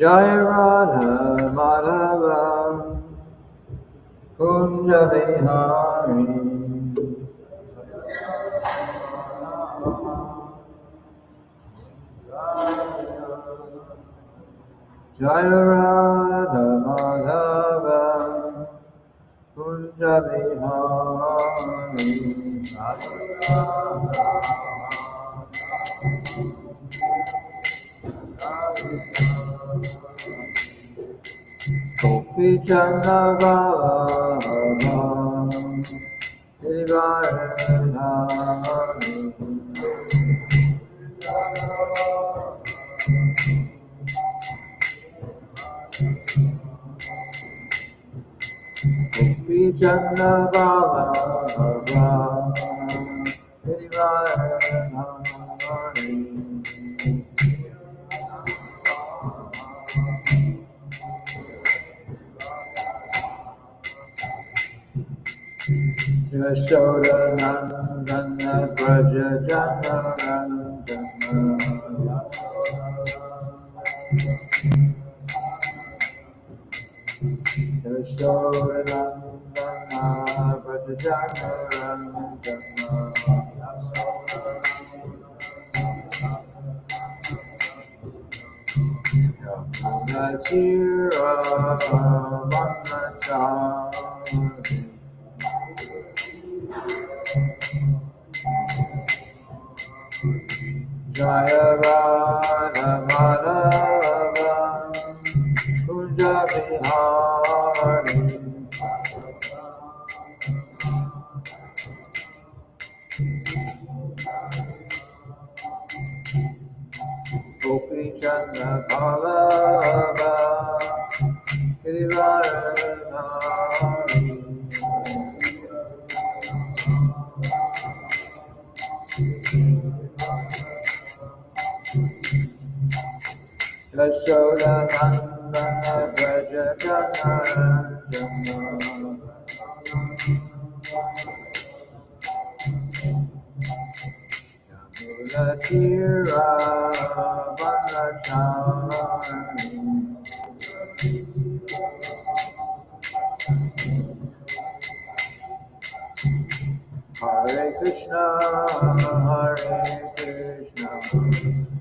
Jaya Radha Madhava Kunja Vihari Jaya Radha Madhava Kunja Vihari Gopi Chandra Baba Hrivaradhari Gopi Chandra Baba Hrivaradhari Yashoda Nandana Braja Jana Nandana Yashoda Nandana Braja Jana Nandana Natira Manachari Jaya Radha Madhava Kunja Vihari Gopi Chandra Ballabha Hrivaradhari Yashoda Nandana Braja Jana Yamuna Tira Manachari Hare Krishna, Hare Krishna,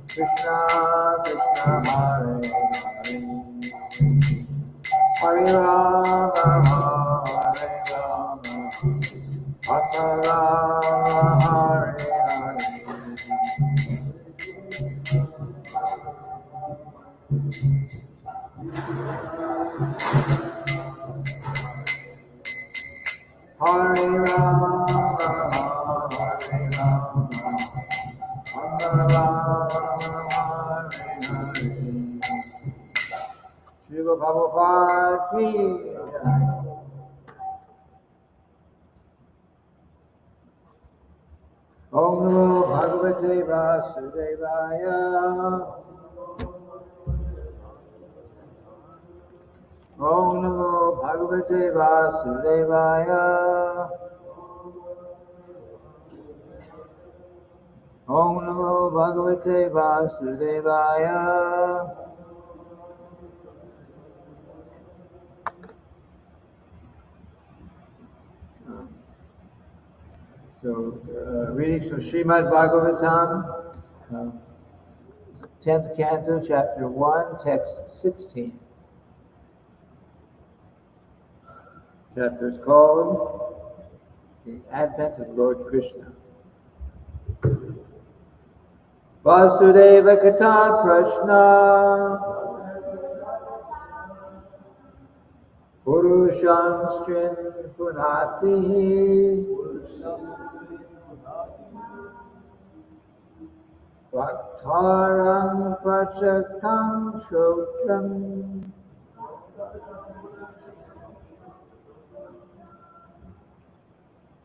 Krishna Krishna, Hare Hare, Hare Rama, Hare Rama, Rama Rama, Hare Hare. Hare Rama, Hare Rama, Rama Rama, Hare Hare. Srila Prabhupada ki jai. Om Namo Bhagavate Vasudevaya. Om Namo Bhagavate Vasudevaya. Om Namo Bhagavate Vasudevaya. So, reading from Srimad-bhagavatam, 10th Canto, Chapter 1, Text 16. Chapter is called The Advent of Lord Krishna. Vasudeva Kata Prashna Purusham Strin Punatihi Vaktaram Prachakam Shotram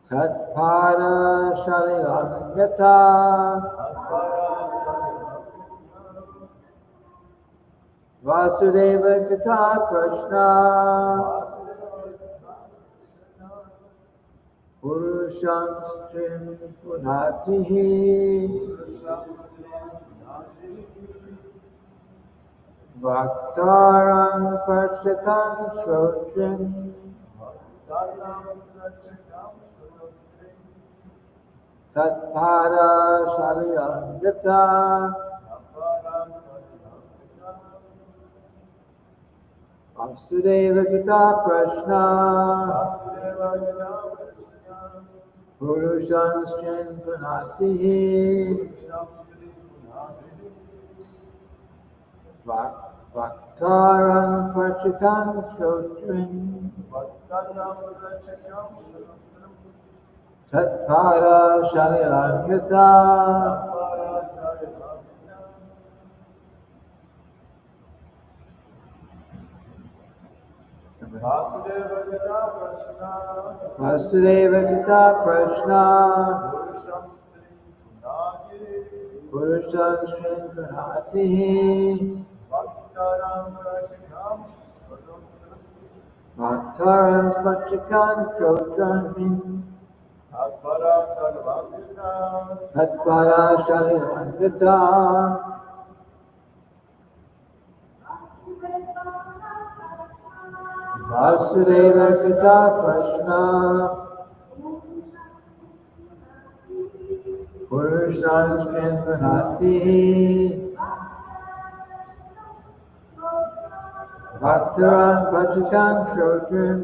Tatpada Shalilam Yata Vasudeva Kata Prashna Purusham Strin Punatihi Bhaktaram Prachakam Shotrin Tatpada Shalilam Yata Vasudeva Gita Prashna Purushanshchan Punatihi Bhaktaram Prachakam Shotrin Tatpada Shalilam Yata Vasudeva Gita Prashna Purushanshchan Punatihi Bhaktaram Prachakam Shotrin Tatpada Shalilam Yata Vasudeva Gita Prashna Purushanshchan Punatihi Bhaktaram Prachakam Shotrin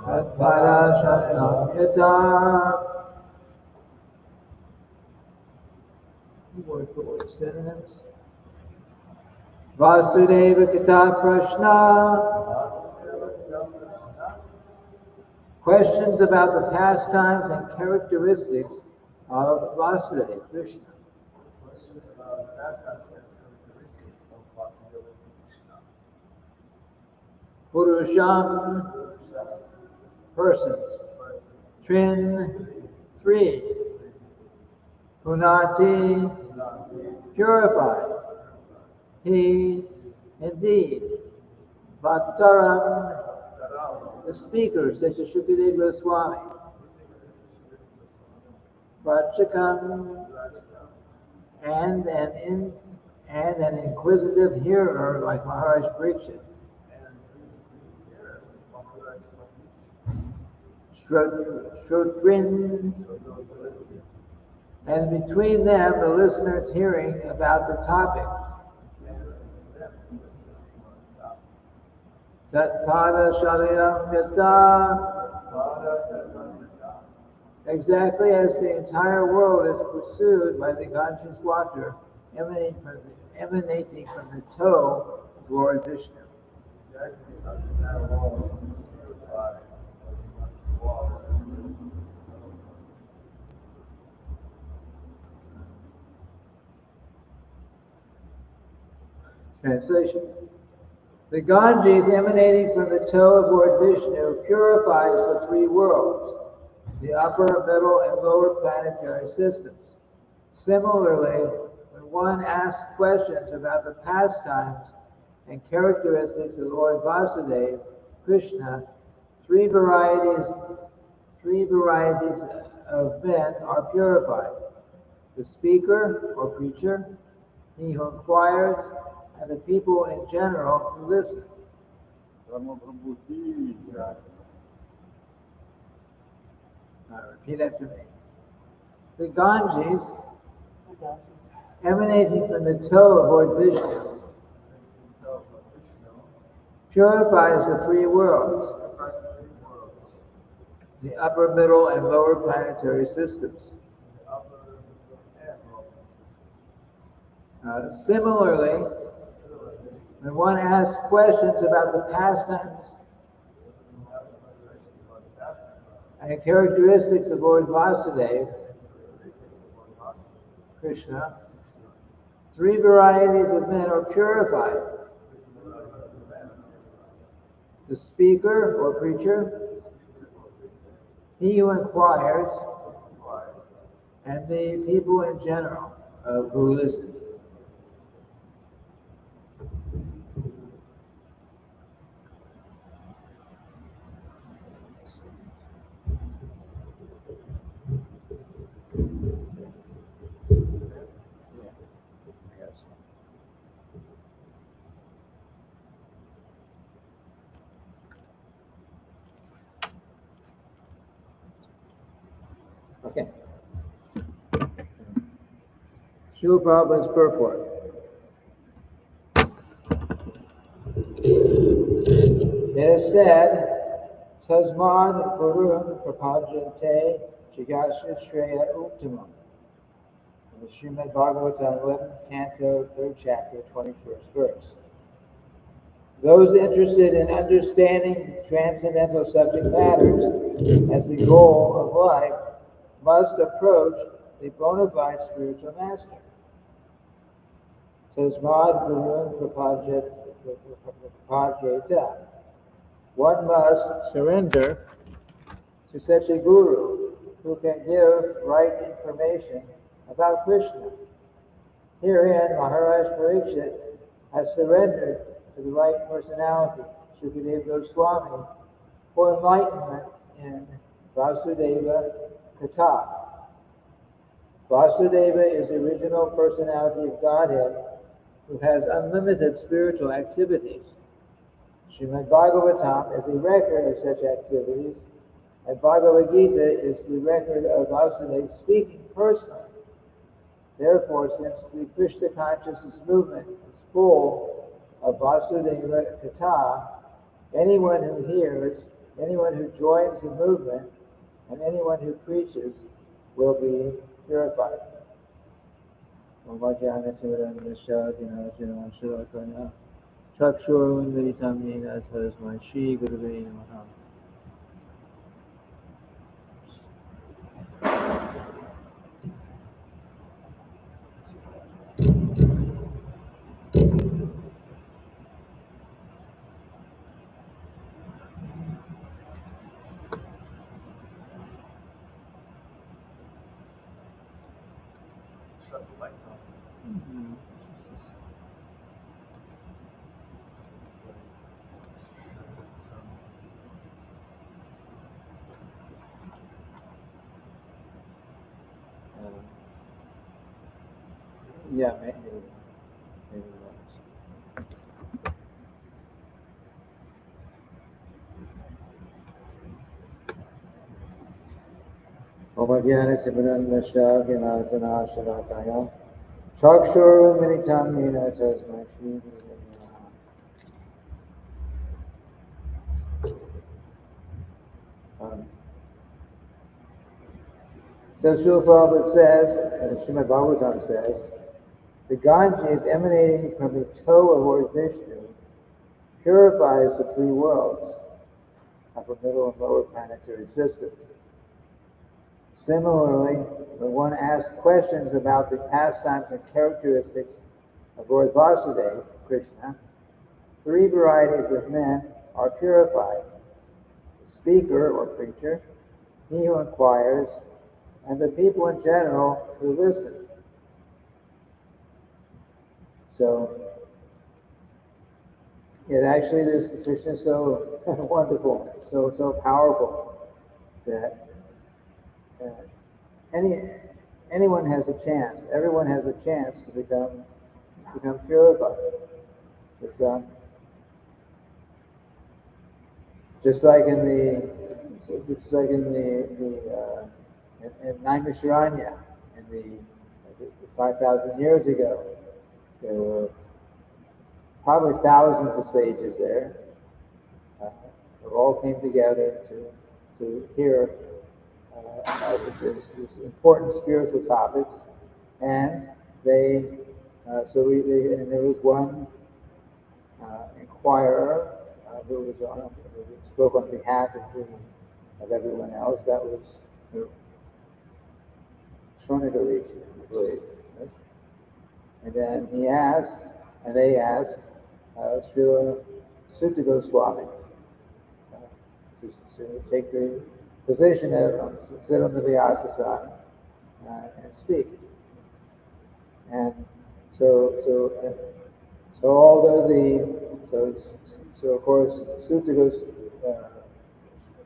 Tatpada Shalilam Yata. Word for word synonyms. Vasudeva Gita Prashna. Questions about the pastimes and characteristics of Vasudeva Krishna. Purusham, persons. Trin, three. Punati, purified. He, indeed. Bhaktaram, the speaker, such as Shukadeva Goswami. Prachakam, and an inquisitive hearer like Maharaj Parikshit. Shrotrin, and between them the listeners hearing about the topics. Tatpada Shalilam Yata, exactly as the entire world is pursued by the Ganges water emanating from the toe of Lord Vishnu. Translation. The Ganges emanating from the toe of Lord Vishnu purifies the three worlds, the upper, middle, and lower planetary systems. Similarly, when one asks questions about the pastimes and characteristics of Lord Vasudeva, Krishna, three varieties of men are purified: the speaker or preacher, he who inquires, and the people in general who listen. Repeat after me. The Ganges, emanating from the toe of Lord Vishnu, purifies the three worlds, the upper, middle, and lower planetary systems. Similarly, when one asks questions about the pastimes and characteristics of Lord Vasudeva, Krishna, three varieties of men are purified: the speaker or preacher, he who inquires, and the people in general who listen. Okay. Srila Prabhupada's purport. It is said, Tasmad Gurun Prapajante Jigasha Shreya Uttamam. In the Srimad-bhagavatam 11th Canto, 3rd chapter, 21st verse. Those interested in understanding transcendental subject matters as the goal of life must approach the bona fide spiritual master. Tasmad Gurun Prapajata. One must surrender to such a guru who can give right information about Krishna. Herein, Maharaj Parikshit has surrendered to the right personality, Shukadeva Goswami, for enlightenment in Vasudeva Katha. Vasudeva is the original personality of Godhead who has unlimited spiritual activities. Srimad-bhagavatam is a record of such activities, and Bhagavad Gita is the record of Vasudeva speaking personally. Therefore, since the Krishna consciousness movement is full of Vasudeva Katha, anyone who hears, anyone who joins the movement, and anyone who preaches will be purified. Shut the lights off. Yeah, maybe that's. So Srila Prabhupada says, Srimad Bhagavatam says, the Ganges emanating from the toe of Lord Vishnu purifies the three worlds, upper, middle, and lower planetary systems. Similarly, when one asks questions about the pastimes and characteristics of Lord Vasudeva, Krishna, three varieties of men are purified: the speaker or preacher, he who inquires, and the people in general who listen. So, it actually, this Krishna is so wonderful, so powerful that anyone has a chance. Everyone has a chance to become purified. It's just like in Naimisharanya, in the 5,000 years ago, there were probably thousands of sages there who all came together to hear this important spiritual topics, and and there was one inquirer who spoke on behalf of everyone else. That was Shronagarichi, I believe. Yes? And then they asked Srila Sutta Goswami to take the position of sit on the Vyasa and speak. And so of course Sutta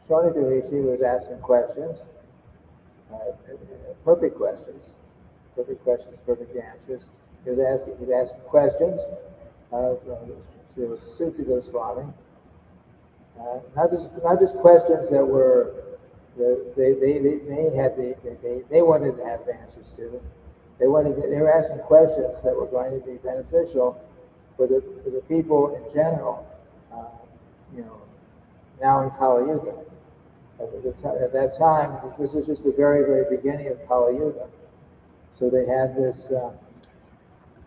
Shronagarichi was asking questions, perfect questions, perfect answers. He was asking questions of Sutta Goswami, not just questions that were they wanted to have answers to. They were asking questions that were going to be beneficial for the people in general. You know, now in Kali Yuga. At that time, this was just the very, very beginning of Kali Yuga. So they had this.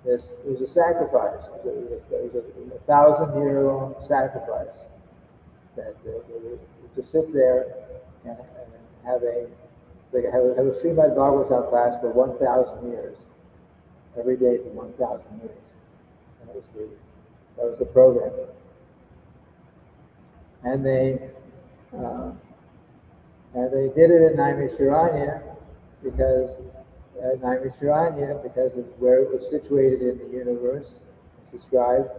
It was a sacrifice. It was a 1,000-year-long sacrifice that to sit there and have a Srimad-bhagavatam Class for 1,000 years, every day for 1,000 years. That was the program. And they did it at Naimisharanya because of where it was situated in the universe, it's described.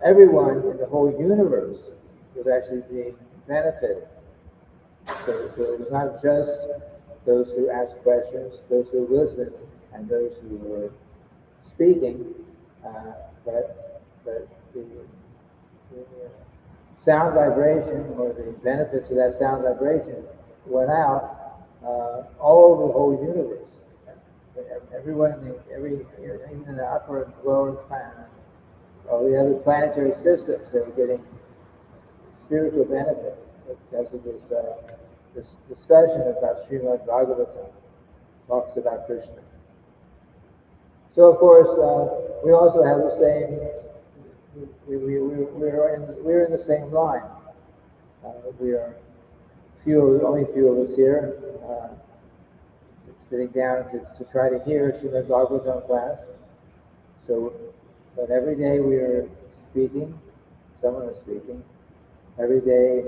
Everyone in the whole universe was actually being benefited. So it was not just those who asked questions, those who listened, and those who were speaking, but the sound vibration, or the benefits of that sound vibration, went out all over the whole universe. Everyone, even in the upper and lower planet, all the other planetary systems, they were getting spiritual benefit because of this discussion about Srimad-bhagavatam. Talks about Krishna. So of course, we also have the same. We're in the same line. We are only a few of us here, sitting down to try to hear Srimad-bhagavatam Class. So, but every day we are speaking. Someone is speaking. Every day,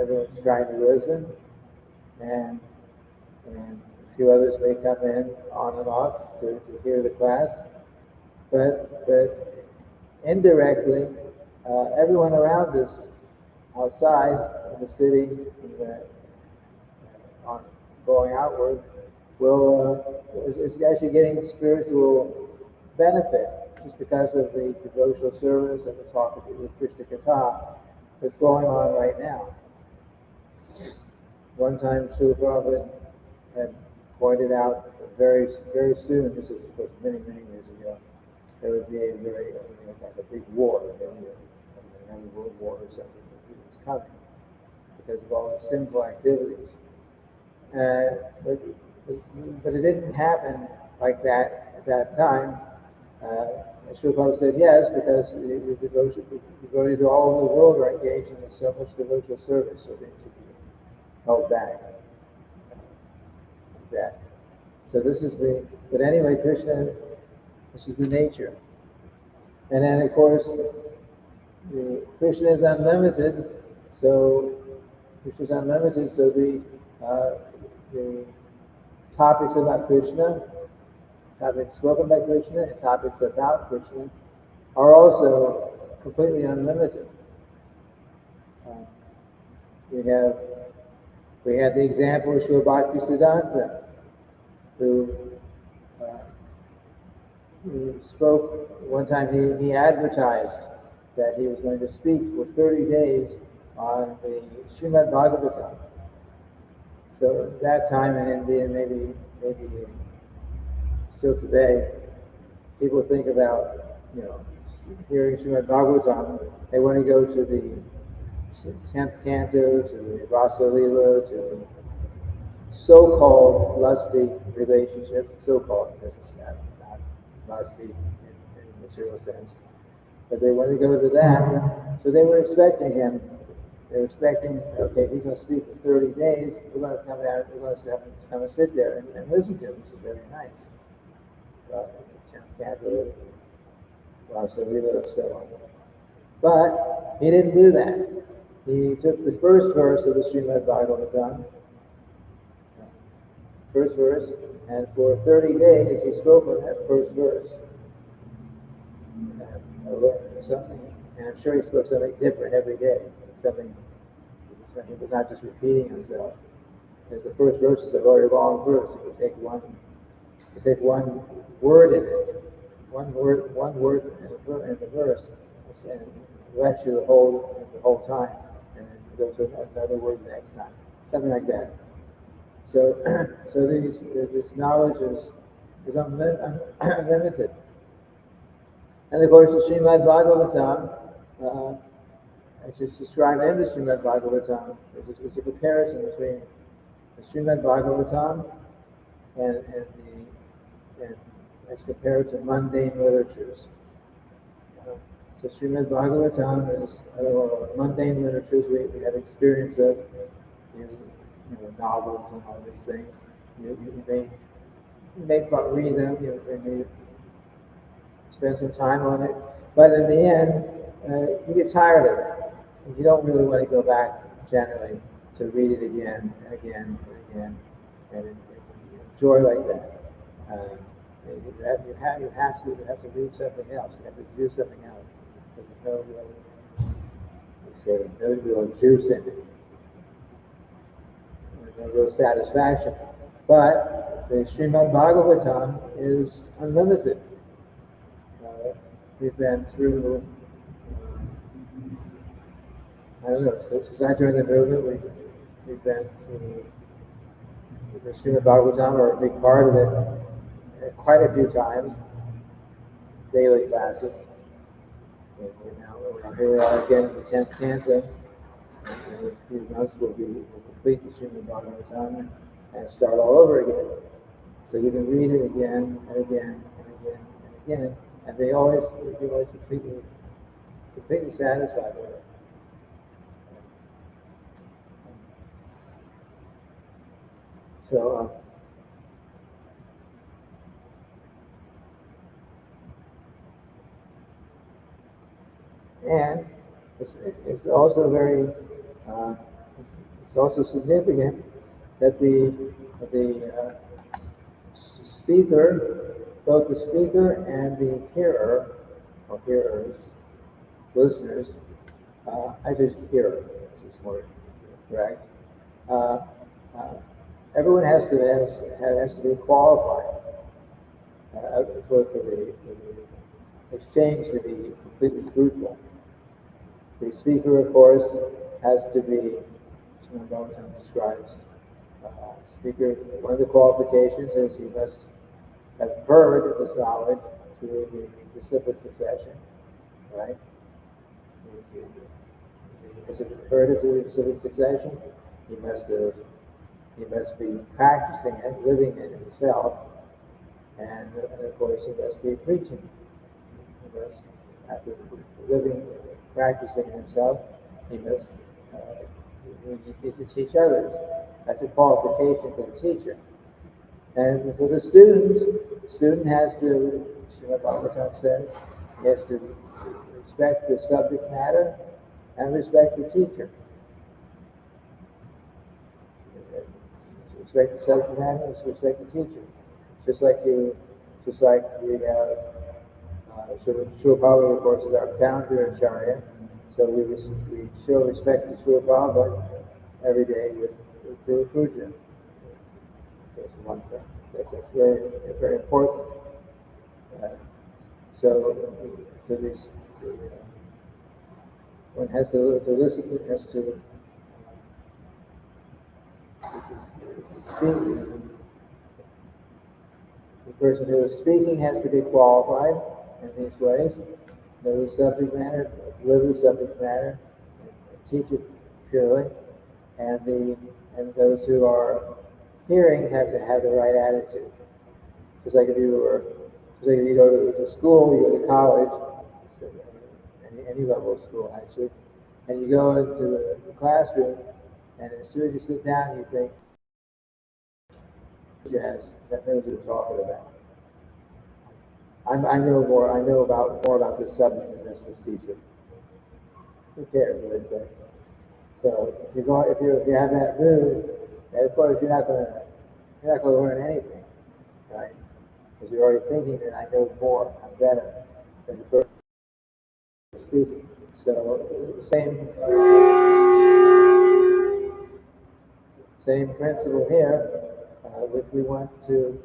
everyone's trying to listen, and a few others may come in on and off to hear the class. But indirectly, everyone around us, outside in the city, going outward, is actually getting spiritual benefit just because of the devotional service and the talk of the Krishna Katha that's going on right now. One time, Srila Prabhupada had pointed out that very, very soon, this is many, many years ago, there would be like a big war, another world war or something that was coming because of all the sinful activities. But it didn't happen like that at that time. Srila Prabhupada said yes, because the devotees all over the world are engaging in so much devotional service, so they should be held back. Like that. So this is but anyway, Krishna, this is the nature. And then of course, Krishna is unlimited, so the topics about Krishna, topics spoken by Krishna, and topics about Krishna are also completely unlimited. We had the example of Srila Bhaktisiddhanta, who spoke one time. He advertised that he was going to speak for 30 days on the Srimad-bhagavatam. So at that time in India, maybe still today, people think about, hearing Srimad-bhagavatam. They want to go to the 10th Canto, to the Rasa Leela, to the so-called lusty relationships, so-called, because it's not lusty in a material sense. But they want to go to that, so they were expecting him. They were expecting, okay, he's going to speak for 30 days. We're going to come out. We're going to come and sit there and listen to him. This is very nice. Canto, Rasa Leela, so on. But he didn't do that. He took the first verse of the Srimad-bhagavatam, first verse, and for 30 days he spoke on that first verse. Something, and I'm sure he spoke something different every day. He was not just repeating himself. Because the first verse is a very long verse. You could take one word in it, one word in the verse, and lecture the whole time. And go to another word next time, something like that. So, so this knowledge is unlimited. And of course, the Srimad-bhagavatam, as it's described in the Srimad-bhagavatam, is a comparison between the Srimad-bhagavatam and as compared to mundane literatures. So Srimad-bhagavatam is mundane literatures we have experience of, novels and all these things. You may read them, you may spend some time on it, but in the end, you get tired of it. And you don't really want to go back generally to read it again and again and again and enjoy like that. You have to read something else. You have to do something else. There's no real juice in it. No real satisfaction. But the Srimad-bhagavatam is unlimited. We've been through, since I joined the movement, we've been through the Srimad-bhagavatam, or a big part of it, quite a few times, daily classes. And here we are again in the 10th Canto. In a few months we'll complete the Srimad-bhagavatam and start all over again. So you can read it again and again and again and again, and you're always completely satisfied with it. So and it's also very it's also significant that the speaker, both the speaker and the hearer, or hearers, listeners, I just hear, this is more correct. Everyone has to be qualified for the exchange to be completely fruitful. The speaker, of course, has to be, Srimad-bhagavatam describes, speaker, one of the qualifications is he must have heard this knowledge through the disciplic succession, right? Has he heard it through the disciplic succession? He must be practicing it, living it himself, and of course he must be preaching. He must, after living, practicing it himself, he must need to teach others. That's a qualification for the teacher. And for the student has to, Srimad-bhagavatam says, he has to respect the subject matter and respect the teacher. Respect the subject matter and respect the teacher. Just like we have, Srila Prabhupada, of course, is our founder Acharya, so we show respect to Srila Prabhupada every day with Guru Puja. That's one thing. That's very, very important. So this one has to listen, has to speak. The person who is speaking has to be qualified in these ways. Know the subject matter, live the subject matter, and teach it purely. And those who are hearing have to have the right attitude. Just like if you go to school, you go to college, so any level of school actually, and you go into the classroom, and as soon as you sit down, you think, yes, that knows what you're talking about. I know more about this subject than this teacher. Who cares what they say? So if you have that mood, then of course you're not going to learn anything, right? Because you're already thinking that I know more, I'm better than the person speaking. So same principle here. If we want to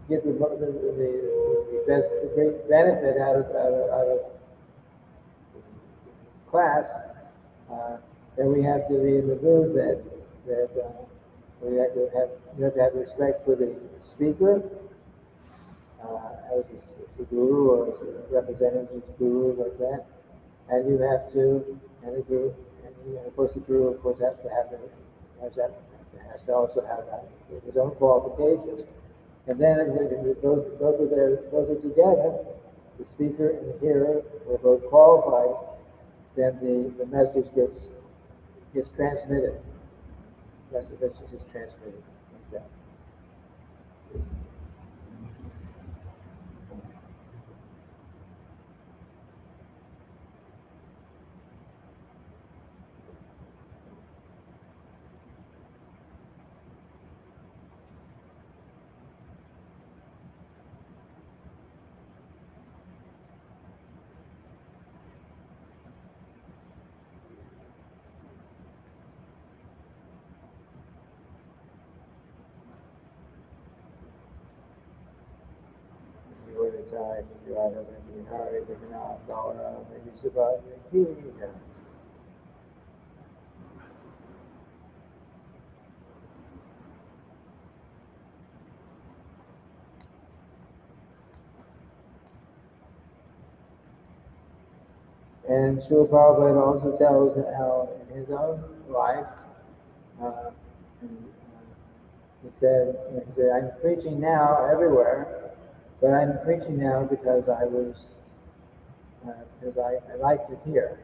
get the great benefit out of class, then we have to be in the mood that we have to have, you have to have respect for the speaker, as a guru or as a representative of the guru, like that. And you have to, and the guru, and of course the guru, of course, has to have has to also have his own qualifications. And then if both are together, the speaker and the hearer are both qualified, then the message gets transmitted. The message is transmitted like that. Time, you are maybe hurry, maybe not, dollar, maybe survive, maybe And Srila Prabhupada also tells how in his own life, he said, I'm preaching now everywhere, but I'm preaching now because I like to hear.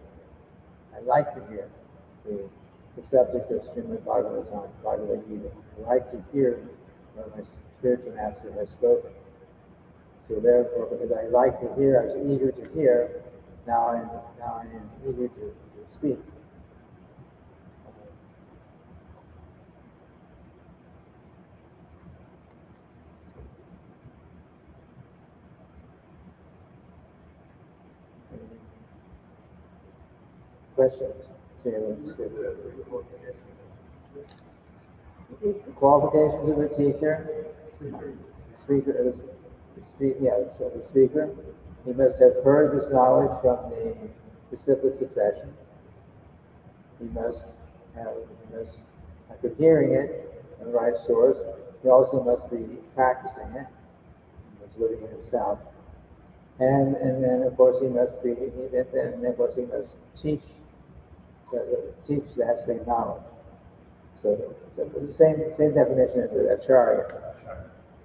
I like to hear the subject of Srimad-bhagavatam, Bhagavad Gita. I like to hear what my spiritual master has spoken. So therefore, because I like to hear, I was eager to hear, now I am eager to speak. Questions? The qualifications of the teacher, speaker, so the speaker, he must have heard this knowledge from the disciplic succession. He must, after hearing it in the right source, he also must be practicing it. He must living it himself. And then of course he must teach that same knowledge. So it's the same definition as an acharya.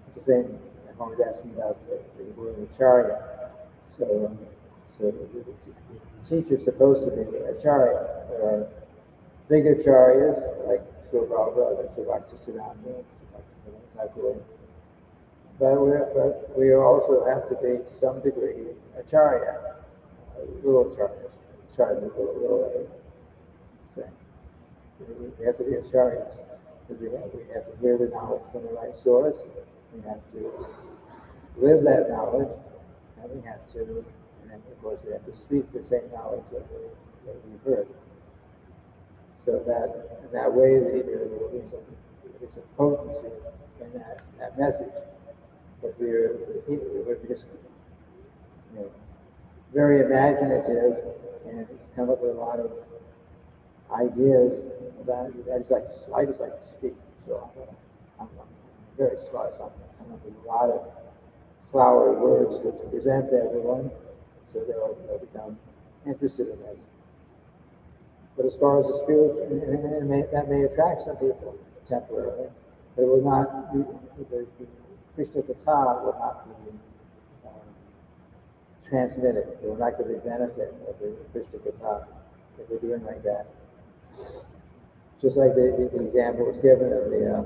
It's the same. I'm always asking about the word acharya. So the teacher's supposed to be acharya. There are big acharyas like Srila Prabhupada, like Srila Thakur. But we also have to be to some degree acharya, little acharyas, acharya with a little a. So we have to be acharyas. We have to hear the knowledge from the right source. We have to live that knowledge, and we have to, and then of course we have to speak the same knowledge that we've heard. So that in that way there's a potency in that message. But we're just very imaginative and come up with a lot of ideas about it. I just like to speak. So I'm very smart. So I'm coming up with a lot of flowery words to present to everyone, so they'll become interested in this. But as far as the spiritual, that may attract some people temporarily, but it will not. The Krishna Katha will not be transmitted. They will not get the benefit of the Krishna Katha if we're doing like that. Just like the example was given of the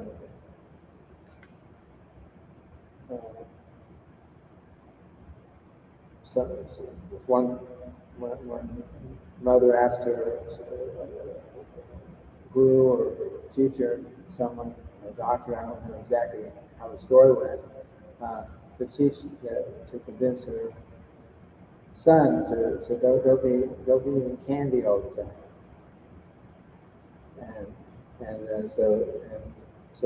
one mother asked her guru or teacher, someone, a doctor, I don't know exactly how the story went, to teach, to convince her son to don't be eating candy all the time. And so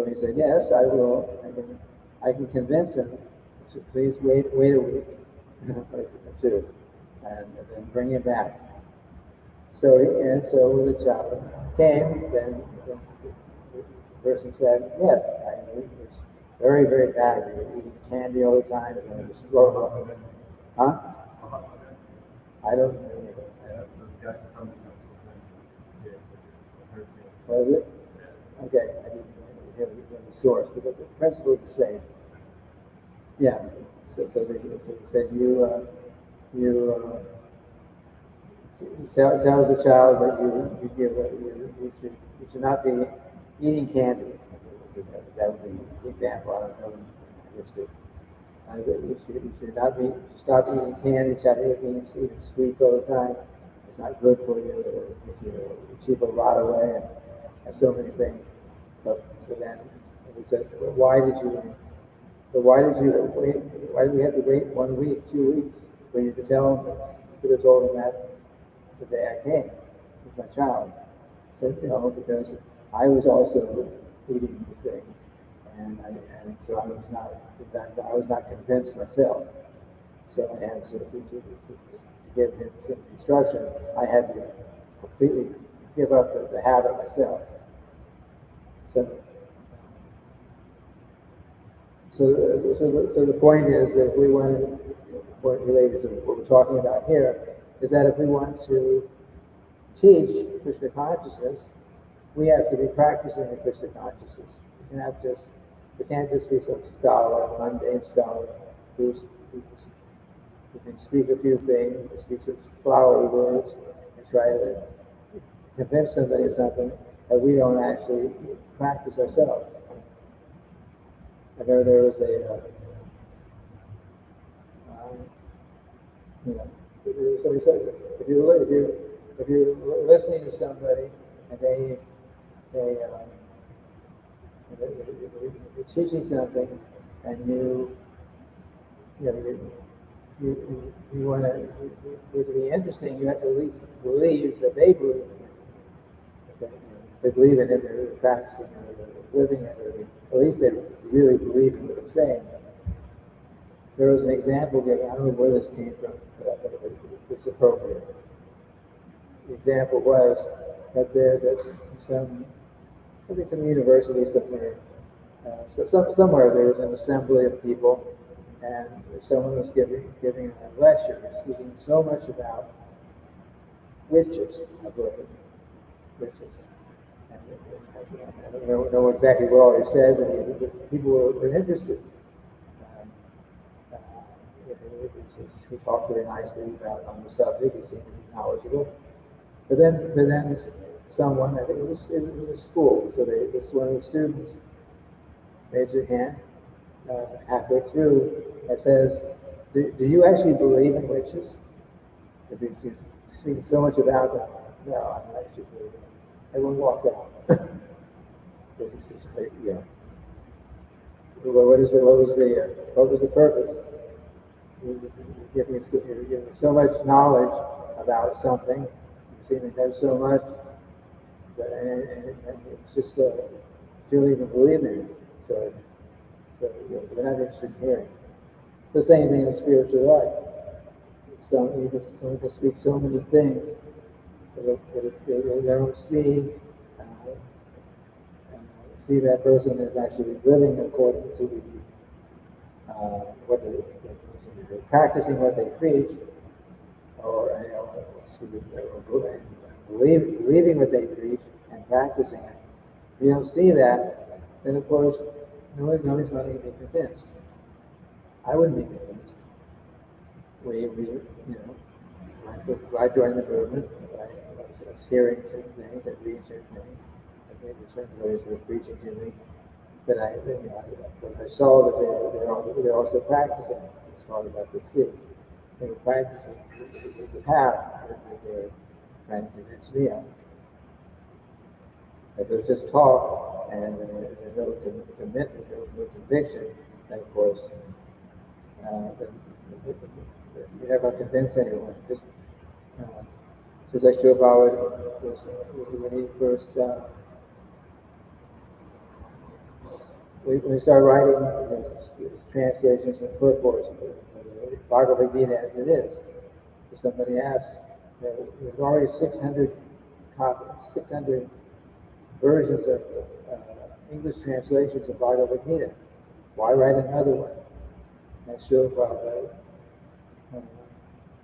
he said, yes, I will. I can convince him to please wait a week or two, and then bring him back. So when the child came, then the person said, yes, it was very, very bad. We were eating candy all the time, and it was growing up. Huh? I don't know. Was it? Okay, I didn't have the source, but the principle is the same. Yeah. So they said he tells the child that you should not be eating candy. That was the example. I don't know the history. You should not be. You should stop eating candy. Stop eating sweets all the time. It's not good for you. You achieve a lot away and so many things. But then he said, well, why did you wait? Why did we have to wait 1 week, 2 weeks for you to tell him this? You could have told him that the day I came with my child. I said, because I was also eating these things, and so I was not convinced myself. So I had to give him some instruction. I had to completely give up the habit myself. So the point is that if we want to, what related to what we're talking about here, is that if we want to teach Krishna consciousness, we have to be practicing the Krishna consciousness. We can't just be some scholar, mundane scholar, who can speak a few things, and speak some flowery words, and try to convince somebody of something that we don't actually practice ourselves. I know there was somebody says if you're listening to somebody and you're teaching something and you want to be interesting, you have to at least believe that they believe in it. Okay? They believe in it, they're practicing it, they're living it, or at least they really believe in what they're saying. There was an example given, I don't know where this came from, but I think it's appropriate. The example was that some university somewhere, somewhere there was an assembly of people, and someone was giving a lecture, speaking so much about witches, I believe, witches. And I don't know exactly what all he said, but people were interested. He talked very nicely on the subject. He seemed to be knowledgeable. But then someone, I think it was a school, so one of the students raised their hand halfway through and says, do you actually believe in witches? Because he's speaking so much about them. No, I don't actually believe in them. Everyone walks out. Because it's just like, what was the purpose? You're giving so much knowledge about something, you seem to know so much, and it's just you don't even believe in it. So we're not interested in hearing. The same thing in spiritual life. Someone can speak so many things, but if they don't see that person is actually living according to they're practicing what they preach, or believing what they preach and practicing it. If you don't see that, then of course nobody's going to be convinced. I wouldn't be convinced. I joined the movement. I was hearing certain things, and reading certain things. I think certain ways were preaching to me. But I saw that they're also practicing. It's all about the sea. They were practicing the path that they're trying to convince me of. If it was just talk and no commitment, no conviction, then of course you're never going to convince anyone. Just like Srimad-bhagavatam was when he first. When we started writing his translations and purports of the Bhagavad Gita as it is, somebody asked, There's already 600 copies, 600 versions of English translations of Bhagavad Gita. Why write another one? As Srila Prabhupada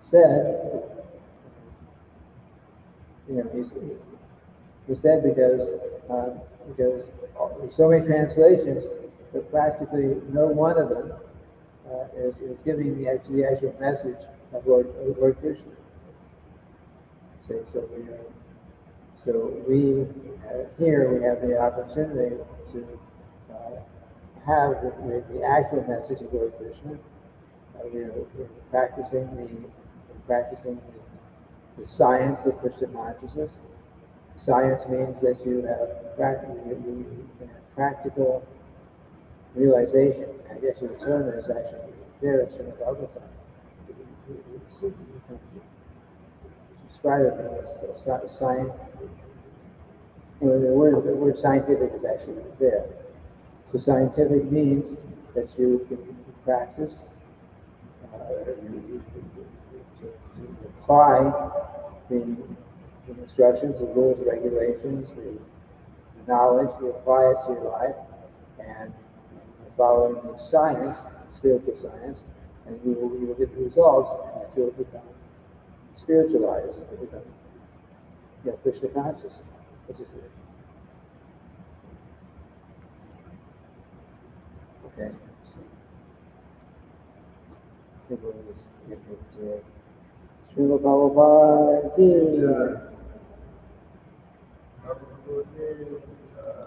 said, he said because there's so many translations, but practically no one of them is giving the actual message of Lord Krishna. See, so we here we have the opportunity to have the actual message of Lord Krishna. We're practicing the science of Krishna consciousness. Science means that you have practical realization. I guess the term is actually there in Srimad-bhagavatam. Describe it as science. The word scientific is actually there. So scientific means that you can practice to apply the instructions, the rules, regulations, the knowledge, you apply it to your life, and following the science, spiritual science, and you will get the results, and that you'll become spiritualized, you'll become Krishna conscious. This is it. Okay. So, I think we'll just get to Srila Prabhupada ki